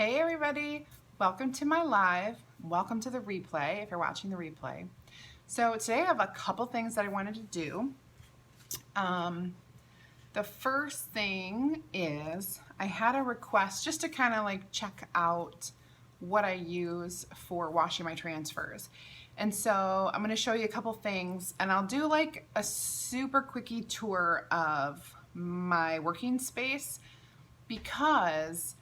Hey everybody, welcome to my live. Welcome to the replay if you're watching the replay. So today I have a couple things that I wanted to do. The first thing is I had a request just to kind of like check out what I use for washing my transfers. And so I'm going to show you a couple things, and I'll do like a super quickie tour of my working space because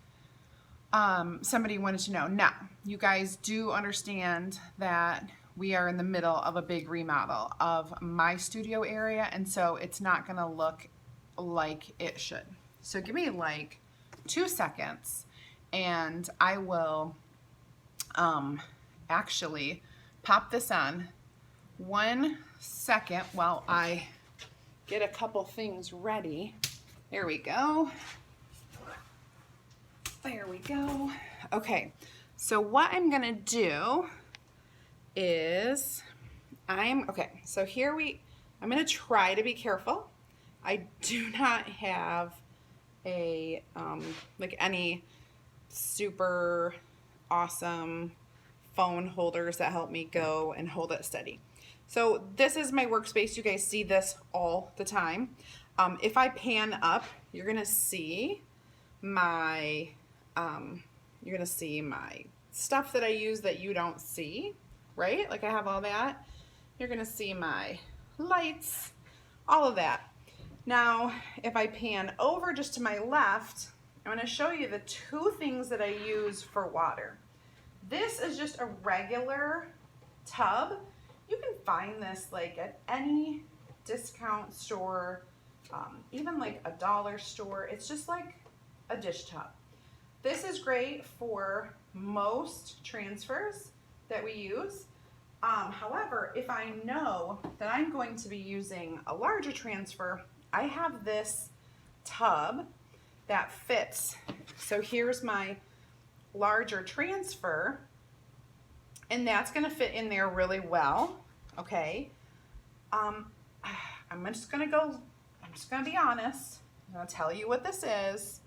somebody wanted to know. Now, you guys do understand that we are in the middle of a big remodel of my studio area, and so it's not going to look like it should. So give me like 2 seconds and I will actually pop this on. 1 second while I get a couple things ready. There we go. There we go. Okay, so what I'm gonna do is I'm gonna try to be careful. I do not have a like any super awesome phone holders that help me go and hold it steady. So this is my workspace. You guys see this all the time. If I pan up, you're gonna see my stuff that I use that you don't see, right? Like I have all that. You're gonna see my lights, all of that. Now, if I pan over just to my left, I'm gonna show you the 2 things that I use for water. This is just a regular tub. You can find this like at any discount store, even like a dollar store. It's just like a dish tub. This is great for most transfers that we use. However, if I know that I'm going to be using a larger transfer, I have this tub that fits. So here's my larger transfer, and that's going to fit in there really well. Okay. I'm just going to be honest. I'm going to tell you what this is.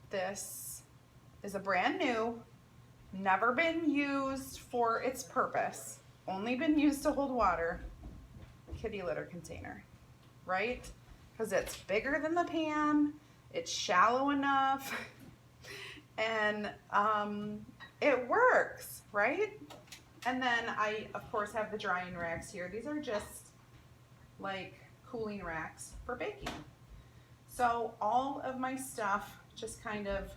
This is a brand new, never been used for its purpose, only been used to hold water, kitty litter container, right? Because it's bigger than the pan, it's shallow enough, and it works, right? And then I, of course, have the drying racks here. These are just like cooling racks for baking. So all of my stuff just kind of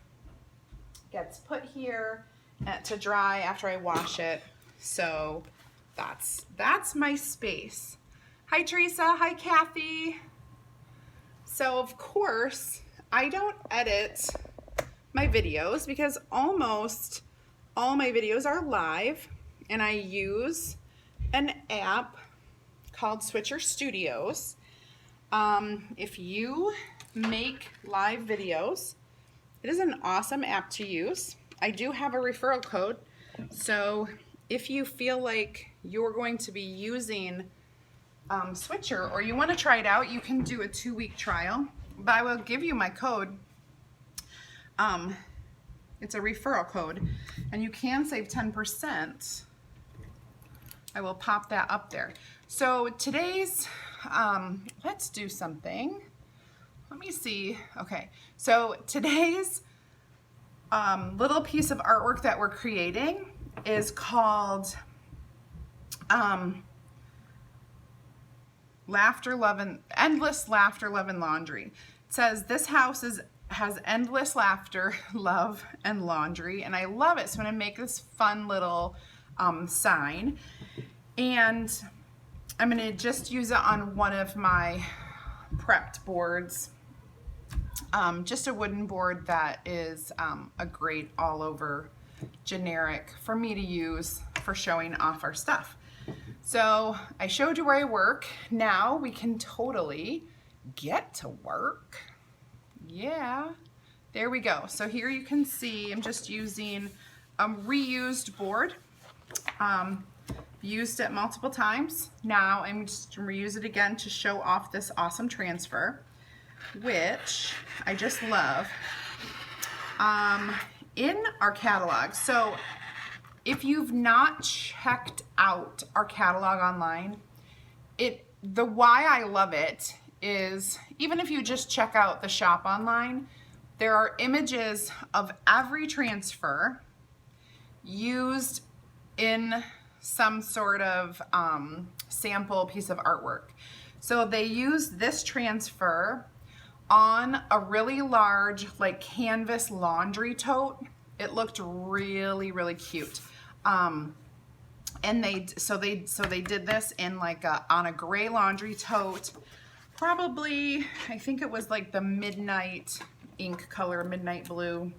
gets put here to dry after I wash it. So that's my space. Hi Teresa, hi Kathy. So of course, I don't edit my videos because almost all my videos are live, and I use an app called Switcher Studios. If you make live videos, it is an awesome app to use. I do have a referral code, so if you feel like you're going to be using Switcher or you want to try it out, you can do a 2-week trial, but I will give you my code. It's a referral code, and you can save 10%. I will pop that up there. So today's, let's do something. Let me see. Okay, so today's little piece of artwork that we're creating is called Laughter, Love, and Endless Laughter, Love, and Laundry. It says this house has endless laughter, love, and laundry, and I love it. So I'm gonna make this fun little sign, and I'm gonna just use it on one of my prepped boards. Just a wooden board that is a great all over generic for me to use for showing off our stuff. So I showed you where I work. Now we can totally get to work. Yeah, there we go. So here you can see I'm just using a reused board. Used it multiple times. Now I'm just going to reuse it again to show off this awesome transfer, which I just love. in our catalog. So if you've not checked out our catalog online, the why I love it is, even if you just check out the shop online, there are images of every transfer used in some sort of sample piece of artwork. So they used this transfer on a really large like canvas laundry tote. It looked really, really cute. And they did this in like on a gray laundry tote, probably, I think it was like the midnight ink color, midnight blue,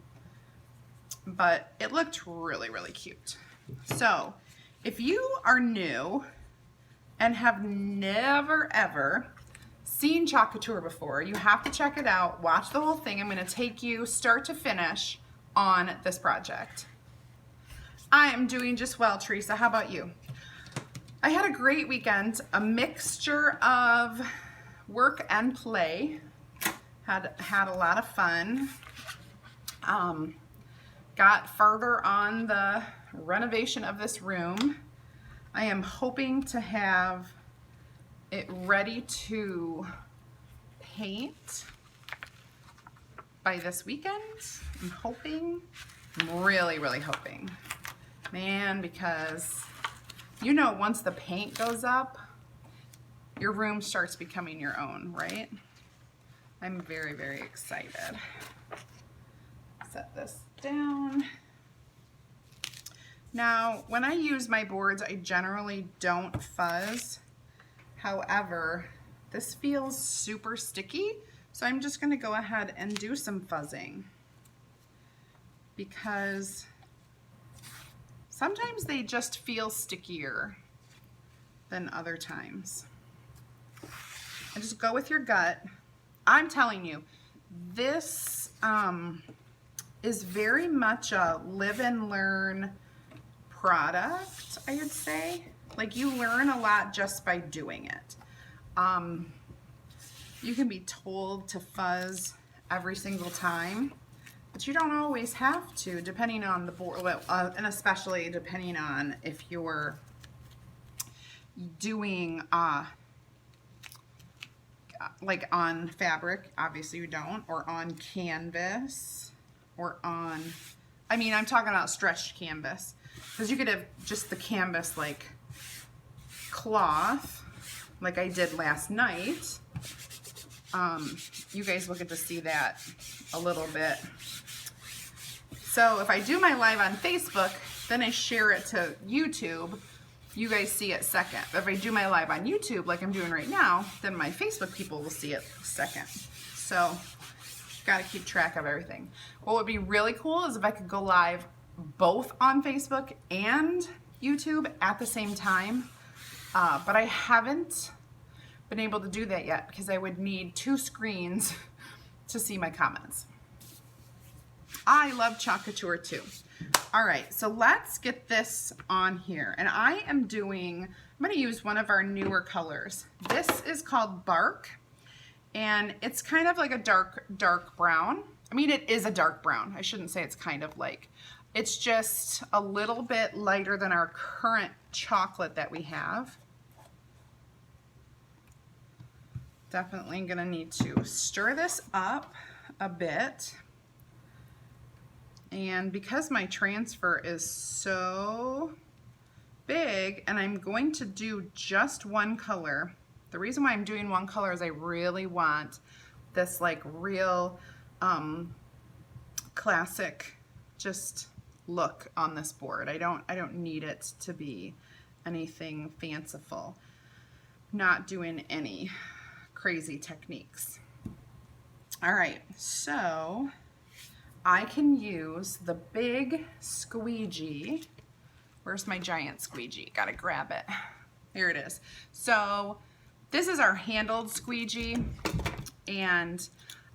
but it looked really, really cute. So if you are new and have never ever seen Couture before, you have to check it out, watch the whole thing. I'm gonna take you start to finish on this project. I am doing just well, Teresa. How about you? I had a great weekend, a mixture of work and play. Had a lot of fun. Got further on the renovation of this room. I am hoping to have it ready to paint by this weekend. I'm hoping, I'm really, really hoping. Man, because you know, once the paint goes up, your room starts becoming your own, right? I'm very, very excited. Set this down. Now, when I use my boards, I generally don't fuzz. However, this feels super sticky, so I'm just gonna go ahead and do some fuzzing, because sometimes they just feel stickier than other times. And just go with your gut. I'm telling you, this is very much a live and learn product, I would say. Like, you learn a lot just by doing it. You can be told to fuzz every single time, but you don't always have to, depending on the board, and especially depending on if you're doing like on fabric, obviously you don't, or on canvas, or on, I mean, I'm talking about stretched canvas, because you could have just the canvas like cloth, like I did last night. You guys will get to see that a little bit. So if I do my live on Facebook, then I share it to YouTube, you guys see it second. But if I do my live on YouTube, like I'm doing right now, then my Facebook people will see it second. So, gotta keep track of everything. What would be really cool is if I could go live both on Facebook and YouTube at the same time. But I haven't been able to do that yet, because I would need 2 screens to see my comments. I love Couture too. All right, so let's get this on here. And I'm gonna use one of our newer colors. This is called Bark, and it's kind of like a dark brown. I mean, it is a dark brown. I shouldn't say it's kind of like. It's just a little bit lighter than our current chocolate that we have. Definitely gonna need to stir this up a bit. And because my transfer is so big and I'm going to do just one color, the reason why I'm doing one color is I really want this like real classic just look on this board. I don't need it to be anything fanciful. Not doing any crazy techniques. All right, so I can use the big squeegee. Where's my giant squeegee? Gotta grab it. Here it is. So this is our handled squeegee, and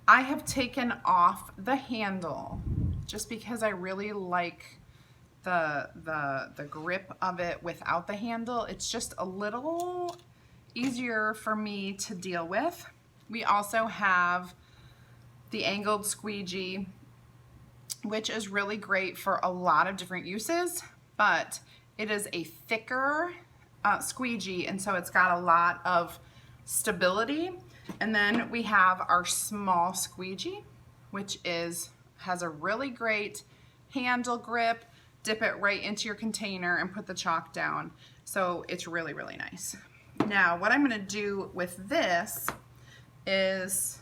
I have taken off the handle just because I really like the grip of it without the handle. It's just a little easier for me to deal with. We also have the angled squeegee, which is really great for a lot of different uses, but it is a thicker squeegee, and so it's got a lot of stability. And then we have our small squeegee, which has a really great handle grip. Dip it right into your container and put the chalk down. So it's really, really nice. Now, what I'm gonna do with this is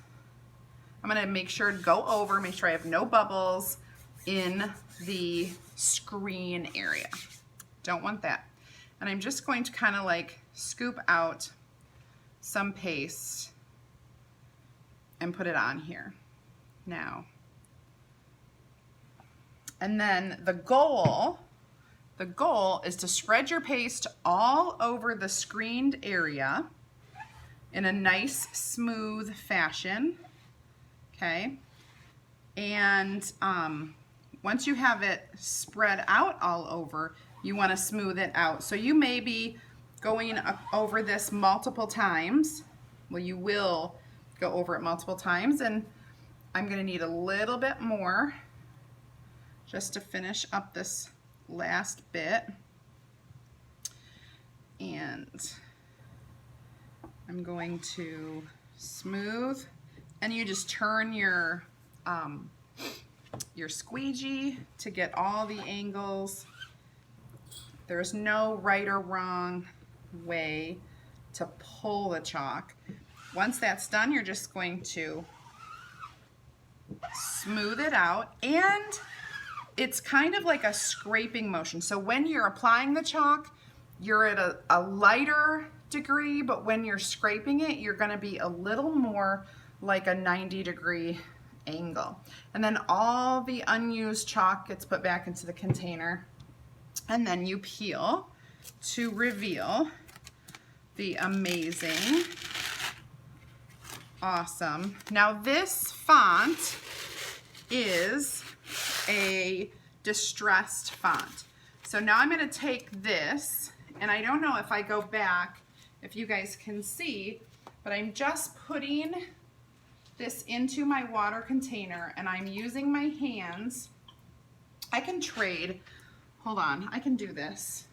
I'm gonna make sure to go over, make sure I have no bubbles in the screen area. Don't want that. And I'm just going to kind of like scoop out some paste and put it on here now. And then the goal is to spread your paste all over the screened area in a nice smooth fashion, okay? And once you have it spread out all over, you want to smooth it out. So you may be going over this multiple times. Well, you will go over it multiple times, and I'm going to need a little bit more just to finish up this last bit. And I'm going to smooth, and you just turn your squeegee to get all the angles. There's no right or wrong way to pull the chalk. Once that's done, you're just going to smooth it out, and it's kind of like a scraping motion. So when you're applying the chalk, you're at a lighter degree, but when you're scraping it, you're gonna be a little more like a 90-degree angle. And then all the unused chalk gets put back into the container, and then you peel to reveal the amazing, awesome. Now this font is a distressed font. So now I'm going to take this, and I don't know if I go back, if you guys can see, but I'm just putting this into my water container, and I'm using my hands. I can trade. Hold on, I can do this.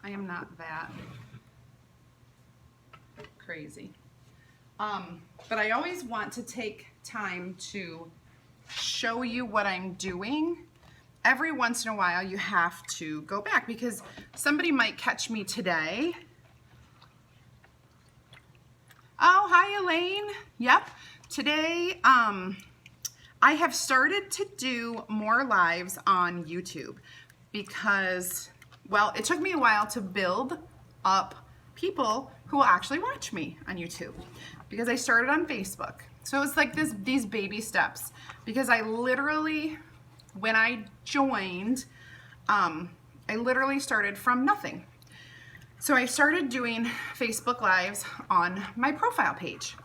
I am not that crazy. But I always want to take time to show you what I'm doing. Every once in a while you have to go back, because somebody might catch me today. Oh, hi Elaine. Yep. Today I have started to do more lives on YouTube because, well, it took me a while to build up people who will actually watch me on YouTube, because I started on Facebook. So it's like these baby steps, because I literally, when I joined, I literally started from nothing. So I started doing Facebook Lives on my profile page.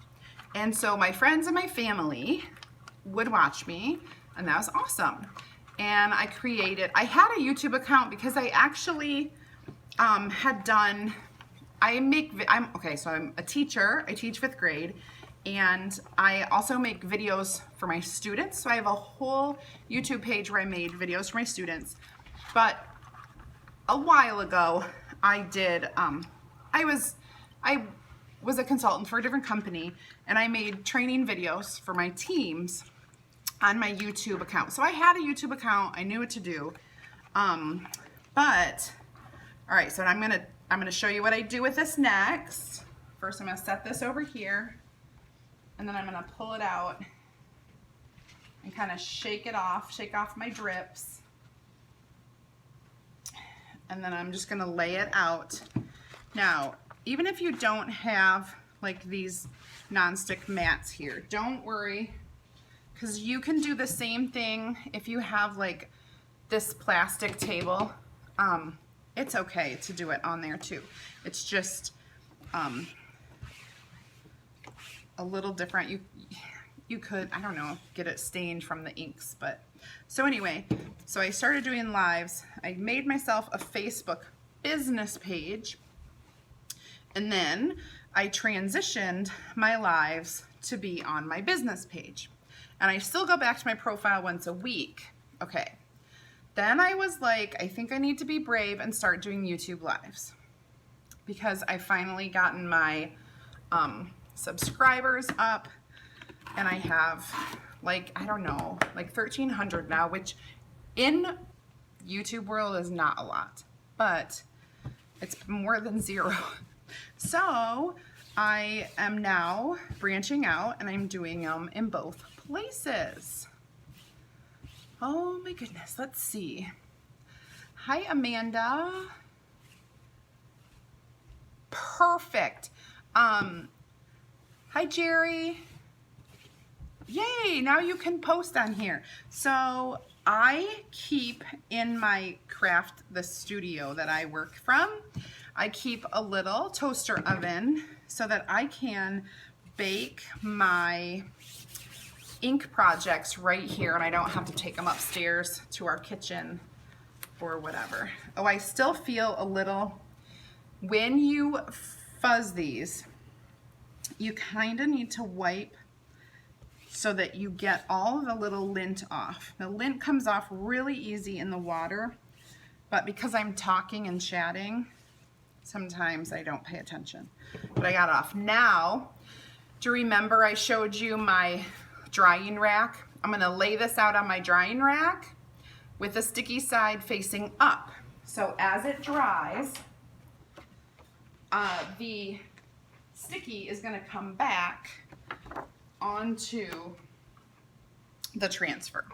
And so my friends and my family would watch me, and that was awesome. And I had a YouTube account because I actually had done, so I'm a teacher, I teach 5th grade, and I also make videos for my students. So I have a whole YouTube page where I made videos for my students. But a while ago, I was a consultant for a different company, and I made training videos for my teams on my YouTube account. So I had a YouTube account, I knew what to do. But all right, so I'm gonna show you what I do with this next. First, I'm gonna set this over here, and then I'm gonna pull it out and kind of shake off my drips. And then I'm just gonna lay it out. Now, even if you don't have like these nonstick mats here, don't worry, because you can do the same thing if you have like this plastic table. It's okay to do it on there too. It's just a little different. You could, I don't know, get it stained from the inks, but so anyway, so I started doing lives. I made myself a Facebook business page, and then I transitioned my lives to be on my business page. And I still go back to my profile once a week. Okay. Then I was like, I think I need to be brave and start doing YouTube lives, because I finally gotten my subscribers up, and I have like, I don't know, like 1,300 now, which in YouTube world is not a lot, but it's more than 0. So I am now branching out, and I'm doing them in both places. Oh my goodness, let's see. Hi, Amanda. Perfect. Hi, Jerry. Yay, now you can post on here. So I keep in my craft, the studio that I work from, I keep a little toaster oven so that I can bake my ink projects right here, and I don't have to take them upstairs to our kitchen or whatever. Oh, I still feel a little, when you fuzz these, you kind of need to wipe so that you get all of the little lint off. The lint comes off really easy in the water, but because I'm talking and chatting, sometimes I don't pay attention. But I got it off. Now, do you remember I showed you my drying rack? I'm gonna lay this out on my drying rack with the sticky side facing up. So as it dries, the sticky is gonna come back onto the transfer.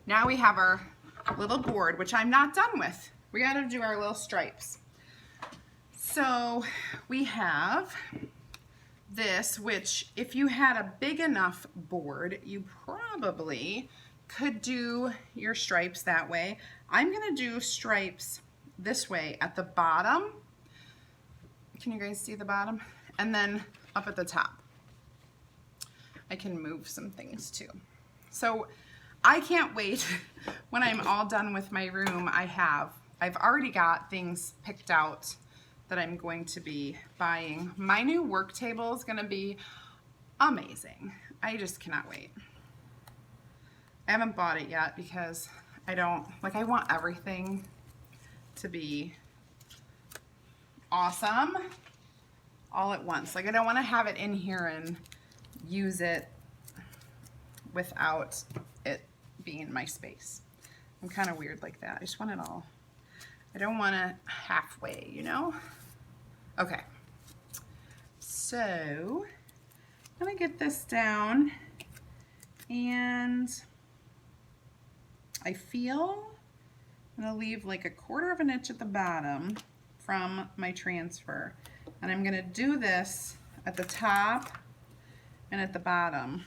Now we have our little board, which I'm not done with. We gotta do our little stripes. So we have this, which if you had a big enough board, you probably could do your stripes that way. I'm gonna do stripes this way at the bottom. Can you guys see the bottom? And then up at the top. I can move some things too. So I can't wait when I'm all done with my room. I've already got things picked out that I'm going to be buying. My new work table is gonna be amazing. I just cannot wait. I haven't bought it yet because I want everything to be awesome all at once. Like, I don't want to have it in here and use it without it being my space. I'm kind of weird like that. I just want it all. I don't want it halfway, you know? Okay. So I'm gonna get this down, and I feel I'm gonna leave like 1/4 of an inch at the bottom from my transfer. And I'm gonna do this at the top and at the bottom.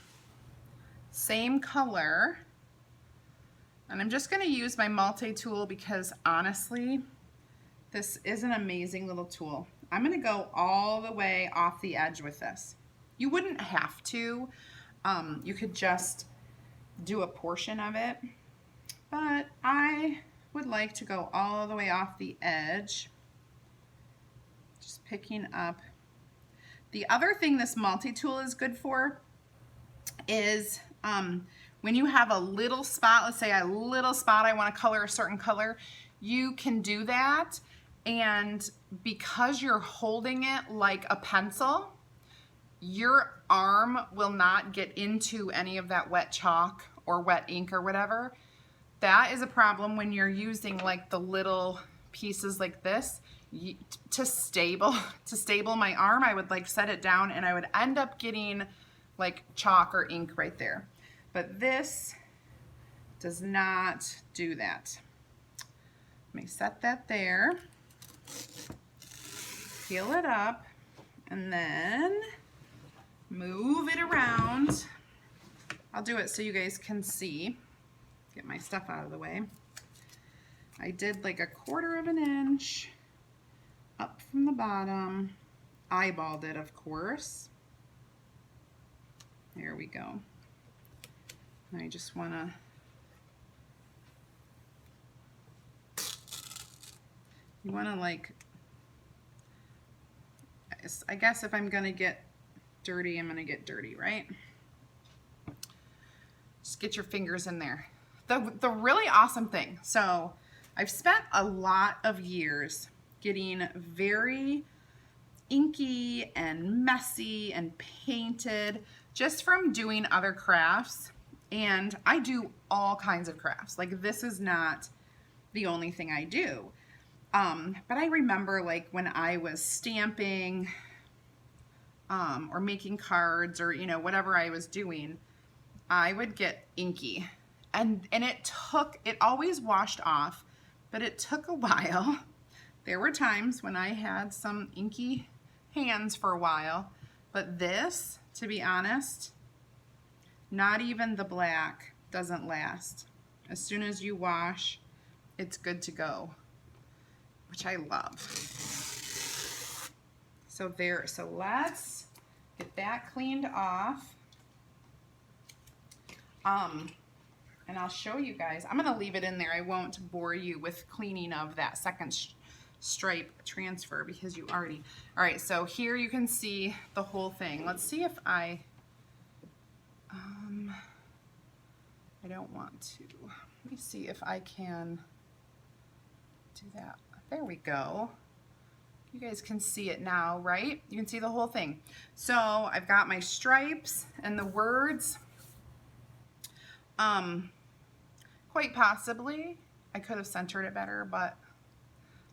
Same color. And I'm just gonna use my multi-tool because honestly, this is an amazing little tool. I'm gonna go all the way off the edge with this. You wouldn't have to. You could just do a portion of it, but I would like to go all the way off the edge. Just picking up. The other thing this multi-tool is good for is when you have a little spot, let's say a little spot, I want to color a certain color, you can do that, and because you're holding it like a pencil, your arm will not get into any of that wet chalk or wet ink or whatever. That is a problem when you're using like the little pieces like this. To stable my arm, I would like set it down and I would end up getting like chalk or ink right there. But this does not do that. Let me set that there, peel it up, and then move it around. I'll do it so you guys can see. Get my stuff out of the way. I did like 1/4 of an inch up from the bottom. Eyeballed it, of course. There we go. And I just want to like, I guess if I'm gonna get dirty, I'm gonna get dirty, right? Just get your fingers in there. The really awesome thing, so I've spent a lot of years getting very inky and messy and painted just from doing other crafts, and I do all kinds of crafts. Like, this is not the only thing I do. But I remember, like, when I was stamping or making cards, or, you know, whatever I was doing, I would get inky, and it always washed off, but it took a while. There were times when I had some inky hands for a while, but this, to be honest, not even the black doesn't last. As soon as you wash, it's good to go, which I love. So let's get that cleaned off. And I'll show you guys. I'm gonna leave it in there. I won't bore you with cleaning of that second stripe transfer because you already, all right, so here you can see the whole thing. Let's see if I don't want to. Let me see if I can do that. There we go. You guys can see it now, right? You can see the whole thing. So I've got my stripes and the words. Quite possibly I could have centered it better, but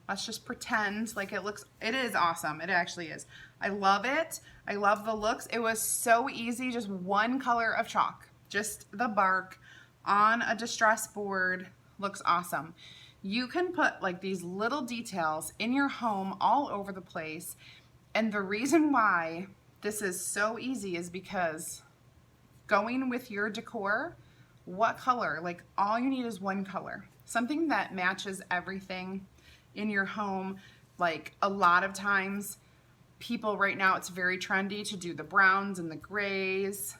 let's just pretend like it is awesome. It actually is. I love it. I love the looks. It was so easy, just one color of chalk, just the bark on a distress board. Looks awesome. You can put like these little details in your home all over the place. And the reason why this is so easy is because going with your decor, what color? Like, all you need is one color. Something that matches everything in your home. Like, a lot of times, people right now, it's very trendy to do the browns and the grays.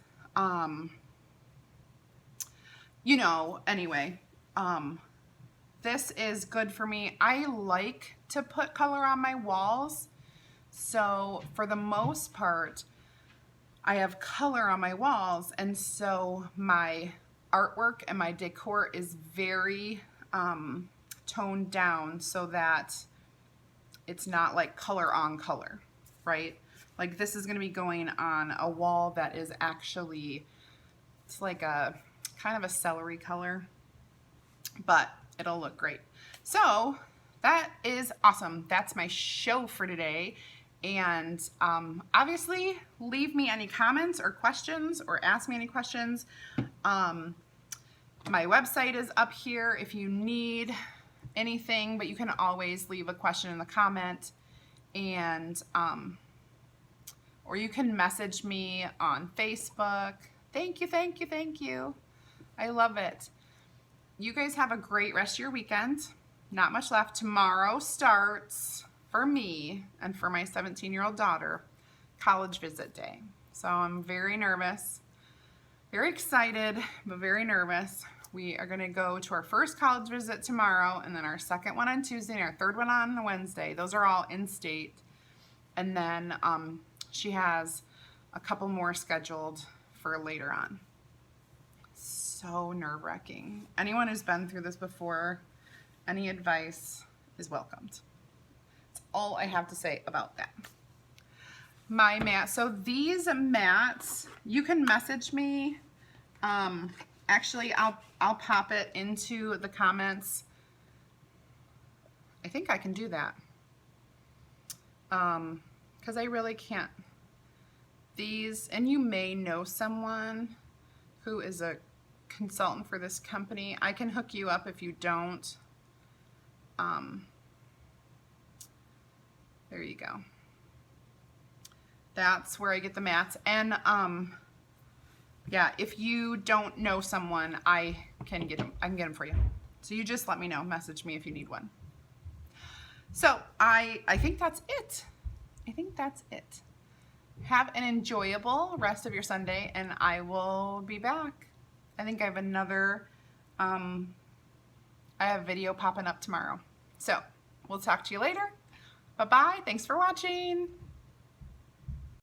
You know, anyway, this is good for me. I like to put color on my walls. So for the most part, I have color on my walls, and so my artwork and my decor is very toned down so that it's not like color on color, right? Like, this is going to be going on a wall that is actually, it's like a kind of a celery color, but it'll look great. So that is awesome. That's my show for today. And obviously, leave me any comments or questions, or ask me any questions. My website is up here if you need anything, but you can always leave a question in the comment, and or you can message me on Facebook. Thank you, thank you, thank you. I love it. You guys have a great rest of your weekend. Not much left. Tomorrow starts, for me and for my 17-year-old daughter, college visit day. So I'm very nervous, very excited, but very nervous. We are going to go to our first college visit tomorrow, and then our second one on Tuesday, and our third one on Wednesday. Those are all in-state. And then she has a couple more scheduled for later on. So nerve-wracking. Anyone who's been through this before, any advice is welcomed. That's all I have to say about that. My mat. So these mats, you can message me. Actually, I'll pop it into the comments. I think I can do that. Because I really can't. These, and you may know someone who is a consultant for this company. I can hook you up if you don't. There you go. That's where I get the mats. And yeah, if you don't know someone, I can get them. I can get them for you. So you just let me know. Message me if you need one. So I think that's it. I think that's it. Have an enjoyable rest of your Sunday, and I will be back. I think I have another, I have a video popping up tomorrow. So we'll talk to you later. Bye-bye. Thanks for watching.